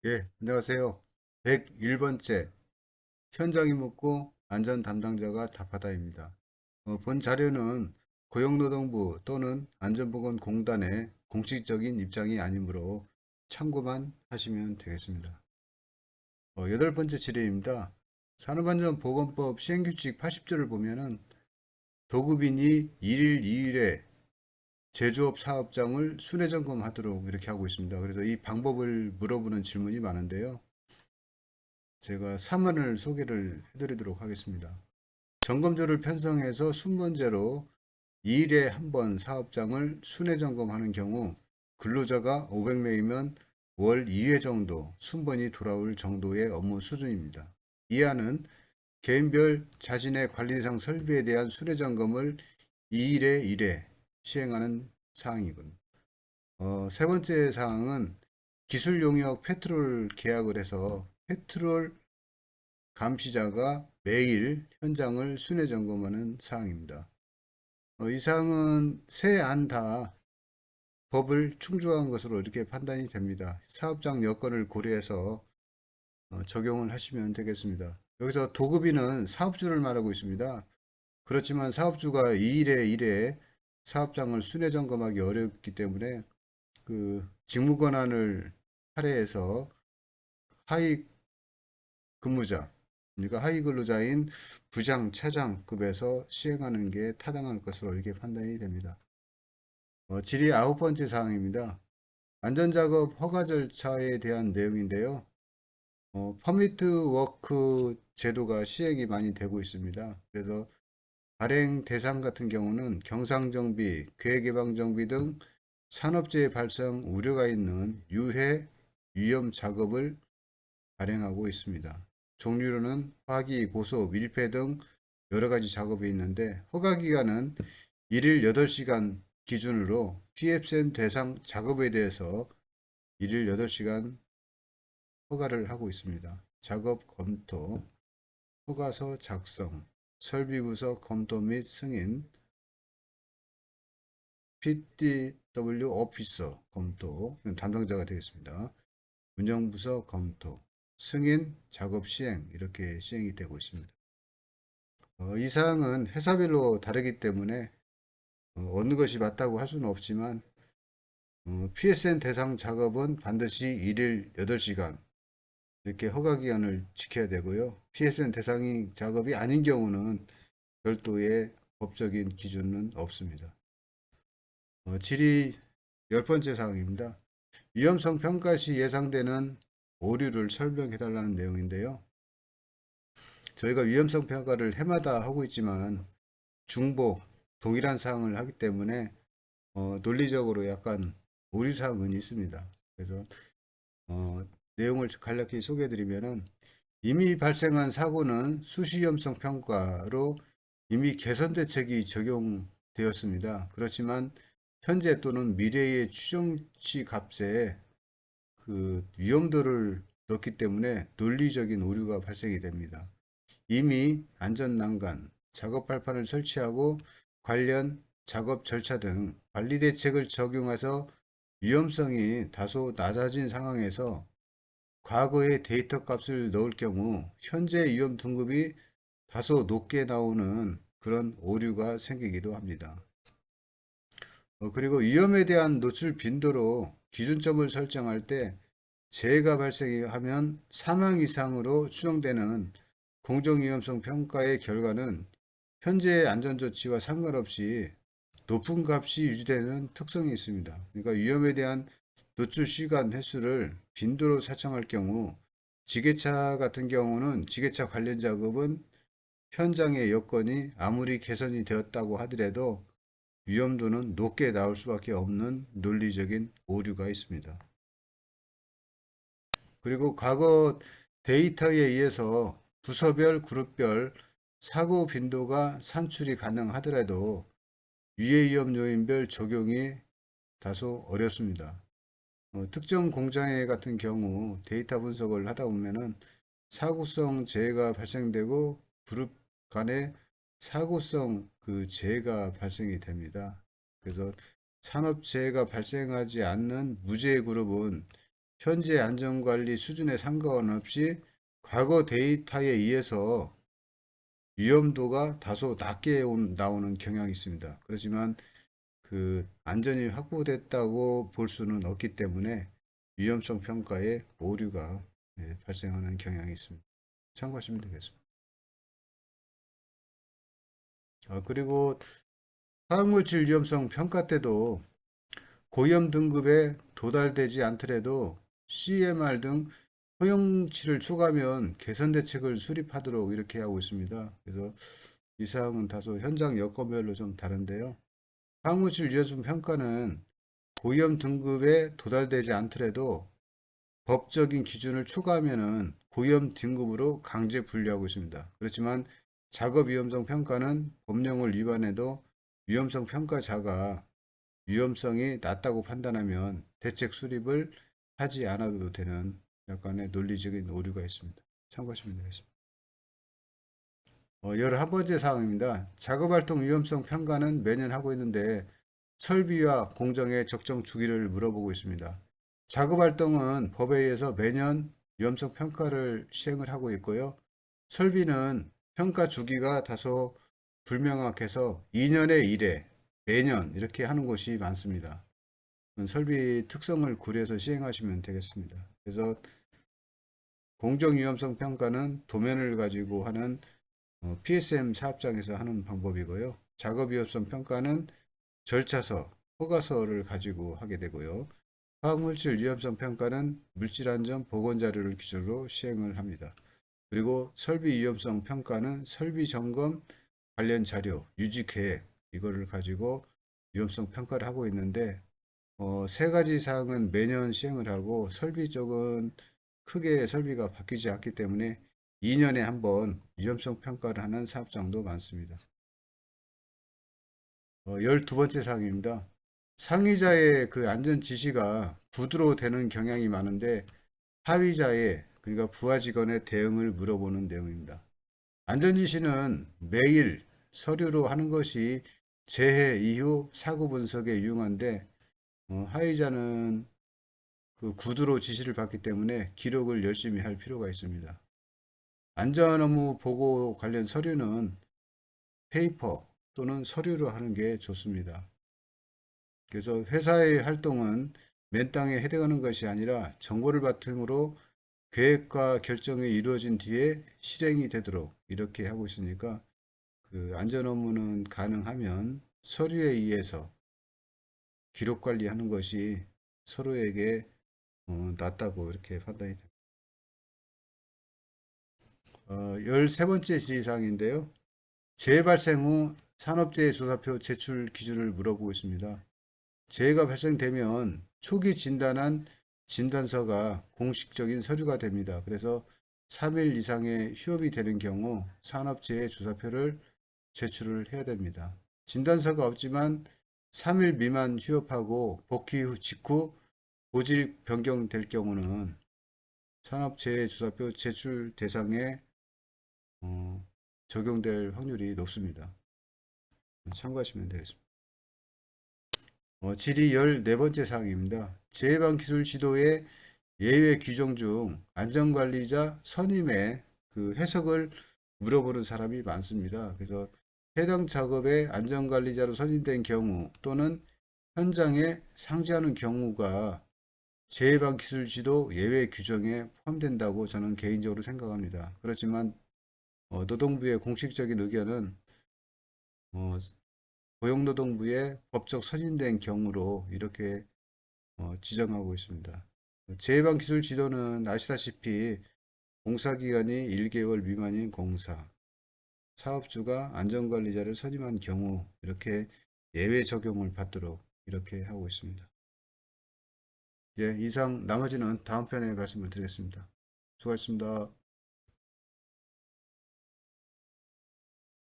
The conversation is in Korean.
예, 안녕하세요. 101번째 현장이 묻고 안전 담당자가 답하다입니다. 본 자료는 고용노동부 또는 안전보건공단의 공식적인 입장이 아니므로 참고만 하시면 되겠습니다. 8번째 지뢰입니다. 산업안전보건법 시행규칙 80조를 보면은 도급인이 1일 2일에 제조업 사업장을 순회점검하도록 이렇게 하고 있습니다. 그래서 이 방법을 물어보는 질문이 많은데요. 제가 3안을 소개를 해드리도록 하겠습니다. 점검조를 편성해서 순번제로 2일에 한 번 사업장을 순회 점검하는 경우 근로자가 500명이면 월 2회 정도 순번이 돌아올 정도의 업무 수준입니다. 이 안은 개인별 자신의 관리 대상 설비에 대한 순회 점검을 2일에 1회 시행하는 사항이군. 세 번째 사항은 기술 용역 페트롤 계약을 해서 페트롤 감시자가 매일 현장을 순회 점검하는 사항입니다. 이 사항은 세 안 다 법을 충족한 것으로 이렇게 판단이 됩니다. 사업장 여건을 고려해서 적용을 하시면 되겠습니다. 여기서 도급인은 사업주를 말하고 있습니다. 그렇지만 사업주가 2일에 1회 사업장을 순회 점검하기 어렵기 때문에 그 직무 권한을 할애해서 하위 근무자, 그러니까 하위 근로자인 부장, 차장급에서 시행하는 게 타당할 것으로 이렇게 판단이 됩니다. 질의 9번째 사항입니다. 안전작업 허가 절차에 대한 내용인데요. 퍼미트 워크 제도가 시행이 많이 되고 있습니다. 그래서 발행 대상 같은 경우는 경상정비, 계획예방정비 등 산업재해 발생 우려가 있는 유해 위험 작업을 발행하고 있습니다. 종류로는 화기, 고소, 밀폐 등 여러 가지 작업이 있는데 허가 기간은 1일 8시간 기준으로 PFM 대상 작업에 대해서 1일 8시간 허가를 하고 있습니다. 작업 검토, 허가서 작성, 설비부서 검토 및 승인, PDW 오피서 검토, 담당자가 되겠습니다. 운영부서 검토, 승인, 작업 시행 이렇게 시행이 되고 있습니다. 이 사항은 회사별로 다르기 때문에 어느 것이 맞다고 할 수는 없지만 PSN 대상 작업은 반드시 1일 8시간 이렇게 허가기간을 지켜야 되고요. PSN 대상이 작업이 아닌 경우는 별도의 법적인 기준은 없습니다. 질의 10번째 사항입니다. 위험성 평가 시 예상되는 오류를 설명해 달라는 내용인데요. 저희가 위험성 평가를 해마다 하고 있지만 중복, 동일한 사항을 하기 때문에 논리적으로 약간 오류 사항은 있습니다. 그래서 내용을 간략히 소개해 드리면은 이미 발생한 사고는 수시위험성 평가로 이미 개선 대책이 적용되었습니다. 그렇지만 현재 또는 미래의 추정치 값에 그 위험도를 넣기 때문에 논리적인 오류가 발생이 됩니다. 이미 안전난간, 작업 발판을 설치하고 관련 작업 절차 등 관리 대책을 적용해서 위험성이 다소 낮아진 상황에서 과거의 데이터 값을 넣을 경우 현재 위험 등급이 다소 높게 나오는 그런 오류가 생기기도 합니다. 그리고 위험에 대한 노출 빈도로 기준점을 설정할 때 재해가 발생하면 사망 이상으로 추정되는 공정위험성 평가의 결과는 현재의 안전조치와 상관없이 높은 값이 유지되는 특성이 있습니다. 그러니까 위험에 대한 노출 시간 횟수를 빈도로 사정할 경우 지게차 같은 경우는 지게차 관련 작업은 현장의 여건이 아무리 개선이 되었다고 하더라도 위험도는 높게 나올 수밖에 없는 논리적인 오류가 있습니다. 그리고 과거 데이터에 의해서 부서별, 그룹별 사고 빈도가 산출이 가능하더라도 유해 위험 요인별 적용이 다소 어렵습니다. 특정 공장에 같은 경우 데이터 분석을 하다 보면은 사고성 재해가 발생되고 그룹 간에 사고성 그 재해가 발생이 됩니다. 그래서 산업 재해가 발생하지 않는 무재해 그룹은 현재 안전관리 수준에 상관없이 과거 데이터에 의해서 위험도가 다소 낮게 나오는 경향이 있습니다. 그렇지만 그 안전이 확보됐다고 볼 수는 없기 때문에 위험성 평가에 오류가 발생하는 경향이 있습니다. 참고하시면 되겠습니다. 그리고 화학물질 위험성 평가 때도 고위험 등급에 도달되지 않더라도 CMR 등 허용치를 초과하면 개선 대책을 수립하도록 이렇게 하고 있습니다. 그래서 이 사항은 다소 현장 여건별로 좀 다른데요. 화학물질 위험성 평가는 고위험 등급에 도달되지 않더라도 법적인 기준을 초과하면은 고위험 등급으로 강제 분류하고 있습니다. 그렇지만 작업 위험성 평가는 법령을 위반해도 위험성 평가자가 위험성이 낮다고 판단하면 대책 수립을 하지 않아도 되는 약간의 논리적인 오류가 있습니다. 참고하시면 되겠습니다. 11번째 사항입니다. 작업활동 위험성 평가는 매년 하고 있는데 설비와 공정의 적정 주기를 물어보고 있습니다. 작업활동은 법에 의해서 매년 위험성 평가를 시행을 하고 있고요. 설비는 평가 주기가 다소 불명확해서 2년에 1회, 매년 이렇게 하는 곳이 많습니다. 설비 특성을 고려해서 시행하시면 되겠습니다. 그래서 공정위험성 평가는 도면을 가지고 하는 PSM 사업장에서 하는 방법이고요. 작업위험성 평가는 절차서, 허가서를 가지고 하게 되고요. 화학물질 위험성 평가는 물질안전 보건자료를 기준으로 시행을 합니다. 그리고 설비 위험성 평가는 설비 점검 관련 자료, 유지 계획 이거를 가지고 위험성 평가를 하고 있는데 세 가지 사항은 매년 시행을 하고 설비 쪽은 크게 설비가 바뀌지 않기 때문에 2년에 한 번 위험성 평가를 하는 사업장도 많습니다. 12번째 사항입니다. 상위자의 그 안전 지시가 구두로 되는 경향이 많은데 하위자의 그러니까 부하 직원의 대응을 물어보는 내용입니다. 안전 지시는 매일 서류로 하는 것이 재해 이후 사고 분석에 유용한데 하위자는 그 구두로 지시를 받기 때문에 기록을 열심히 할 필요가 있습니다. 안전 업무 보고 관련 서류는 페이퍼 또는 서류로 하는 게 좋습니다. 그래서 회사의 활동은 맨땅에 해당하는 것이 아니라 정보를 바탕으로 계획과 결정이 이루어진 뒤에 실행이 되도록 이렇게 하고 있으니까 그 안전 업무는 가능하면 서류에 의해서 기록 관리하는 것이 서로에게 낫다고 이렇게 판단이 됩니다. 13번째 질의사항인데요. 재해 발생 후 산업재해 조사표 제출 기준을 물어보고 있습니다. 재해가 발생되면 초기 진단한 진단서가 공식적인 서류가 됩니다. 그래서 3일 이상의 휴업이 되는 경우 산업재해 조사표를 제출을 해야 됩니다. 진단서가 없지만 3일 미만 휴업하고 복귀 후 직후 보직 변경될 경우는 산업재해 조사표 제출 대상에 적용될 확률이 높습니다. 참고하시면 되겠습니다. 질의 14번째 사항입니다. 재해방 기술 지도의 예외 규정 중 안전관리자 선임의 그 해석을 물어보는 사람이 많습니다. 그래서 해당 작업의 안전관리자로 선임된 경우 또는 현장에 상주하는 경우가 재해방 기술 지도 예외 규정에 포함된다고 저는 개인적으로 생각합니다. 그렇지만 노동부의 공식적인 의견은 고용노동부의 법적 선임된 경우로 이렇게 지정하고 있습니다. 재해방 기술 지도는 아시다시피 공사기간이 1개월 미만인 공사, 사업주가 안전관리자를 선임한 경우 이렇게 예외 적용을 받도록 이렇게 하고 있습니다. 예, 이상 나머지는 다음 편에 말씀을 드리겠습니다. 수고하셨습니다.